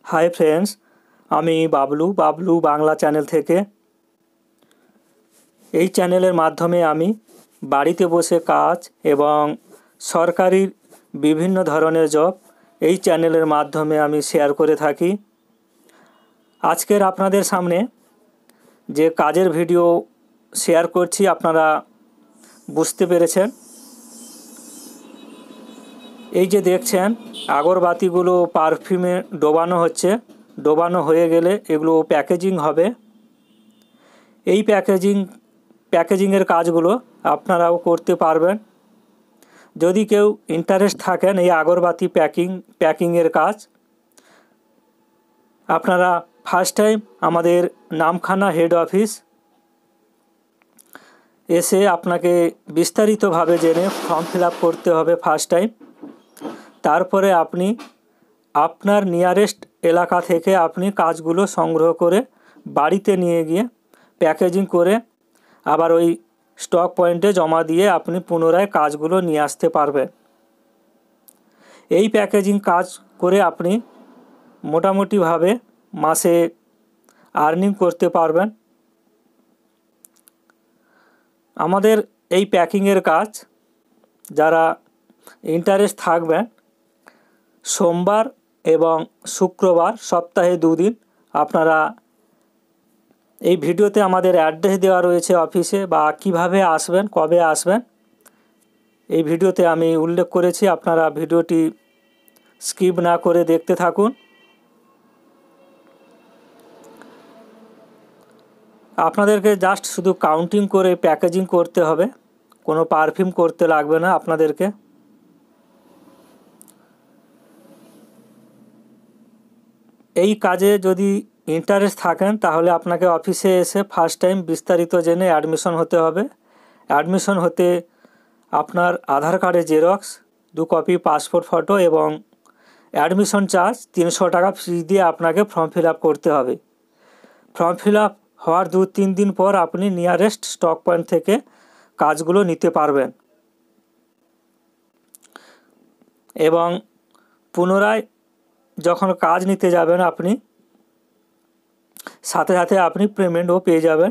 Hi friends आमी Bablu Bangla channel थेके এই চ্যানেলের মাধ্যমে আমি বাড়িতে বসে কাজ এবং সরকারি বিভিন্ন ধরনের জব এই চ্যানেলের মাধ্যমে আমি শেয়ার করে থাকি। আজকের আপনাদের সামনে যে কাজের ভিডিও শেয়ার করছি আপনারা বুঝতে পেরেছেন। এই যে দেখছেন আগরবাতিগুলো পারফিউমে ডোবানো হচ্ছে, ডোবানো হয়ে গেলে এগুলো প্যাকেজিং হবে। এই প্যাকেজিংয়ের কাজগুলো আপনারাও করতে পারবেন। যদি কেউ ইন্টারেস্ট থাকেন এই আগরবাতি প্যাকিংয়ের কাজ, আপনারা ফার্স্ট টাইম আমাদের নামখানা হেড অফিস এসে আপনাকে বিস্তারিতভাবে জেনে ফর্ম ফিল আপ করতে হবে ফার্স্ট টাইম। তারপরে আপনি আপনার নিয়ারেস্ট এলাকা থেকে আপনি কাজগুলো সংগ্রহ করে বাড়িতে নিয়ে গিয়ে প্যাকেজিং করে আবার ওই স্টক পয়েন্টে জমা দিয়ে আপনি পুনরায় কাজগুলো নিয়ে আসতে পারবেন। এই প্যাকেজিং কাজ করে আপনি মোটামুটিভাবে মাসে আর্নিং করতে পারবেন। আমাদের এই প্যাকিংয়ের কাজ যারা ইন্টারেস্ট থাকবেন সোমবার এবং শুক্রবার সপ্তাহে 2 দিন আপনারা এই ভিডিওতে আমাদের অ্যাড্রেস দেওয়া রয়েছে অফিসে বা কিভাবে আসবেন কবে আসবেন এই ভিডিওতে আমি উল্লেখ করেছি। আপনারা ভিডিওটি স্কিপ না করে দেখতে থাকুন। আপনাদেরকে জাস্ট শুধু কাউন্টিং করে প্যাকেজিং করতে হবে, কোনো পারফিউম করতে লাগবে না আপনাদেরকে। এই কাজে যদি ইন্টারেস্ট থাকেন তাহলে আপনাকে অফিসে এসে ফার্স্ট টাইম বিস্তারিত জেনে অ্যাডমিশন হতে হবে। অ্যাডমিশন হতে আপনার আধার কার্ডের জেরক্স, 2 কপি পাসপোর্ট ফটো এবং অ্যাডমিশন চার্জ 300 টাকা ফিস দিয়ে আপনাকে ফর্ম ফিল আপ করতে হবে। ফর্ম ফিল আপ হওয়ার 2-3 দিন পর আপনি নিয়ারেস্ট স্টক পয়েন্ট থেকে কাজগুলো নিতে পারবেন এবং পুনরায় যখন কাজ নিতে যাবেন আপনি সাথে সাথে আপনি পেমেন্টও পেয়ে যাবেন।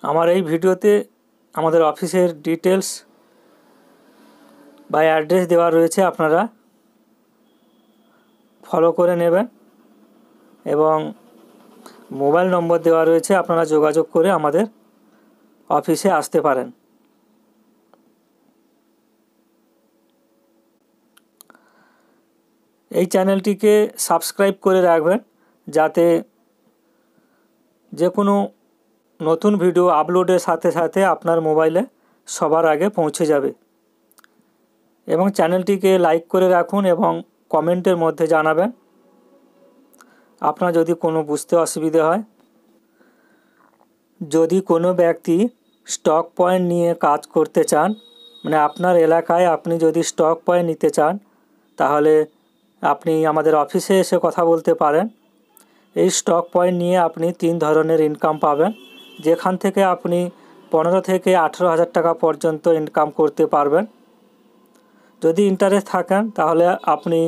আমার এই ভিডিওতে আমাদের অফিসের ডিটেলস বা অ্যাড্রেস দেওয়া রয়েছে, আপনারা ফলো করে নেবেন এবং মোবাইল নম্বর দেওয়া রয়েছে, আপনারা যোগাযোগ করে আমাদের অফিসে আসতে পারেন। এই চ্যানেলটিকে সাবস্ক্রাইব করে রাখবেন যাতে যে কোনো নতুন ভিডিও আপলোডের সাথে সাথে আপনার মোবাইলে সবার আগে পৌঁছে যাবে এবং চ্যানেলটিকে লাইক করে রাখুন এবং কমেন্টের মধ্যে জানাবেন আপনার যদি কোনো বুঝতে অসুবিধা হয়। যদি কোনো ব্যক্তি স্টক পয়েন্ট নিয়ে কাজ করতে চান, মানে আপনার এলাকায় আপনি যদি স্টক পয়েন্ট নিতে চান তাহলে আপনি আমাদের অফিসে এসে কথা বলতে পারেন। এই স্টক পয়েন্ট নিয়ে আপনি 3 ধরনের ইনকাম পাবেন, যেখান থেকে আপনি 15 থেকে 18,000 টাকা পর্যন্ত ইনকাম করতে পারবেন। যদি ইন্টারেস্ট থাকেন তাহলে আপনি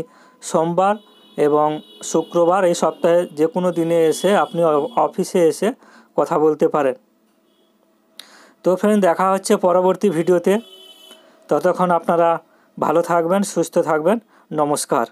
সোমবার এবং শুক্রবার এই সপ্তাহে যে কোনো দিনে এসে আপনি অফিসে এসে কথা বলতে পারেন। তো ফ্রেন্ড, দেখা হচ্ছে পরবর্তী ভিডিওতে। ততক্ষণ আপনারা ভালো থাকবেন, সুস্থ থাকবেন। নমস্কার।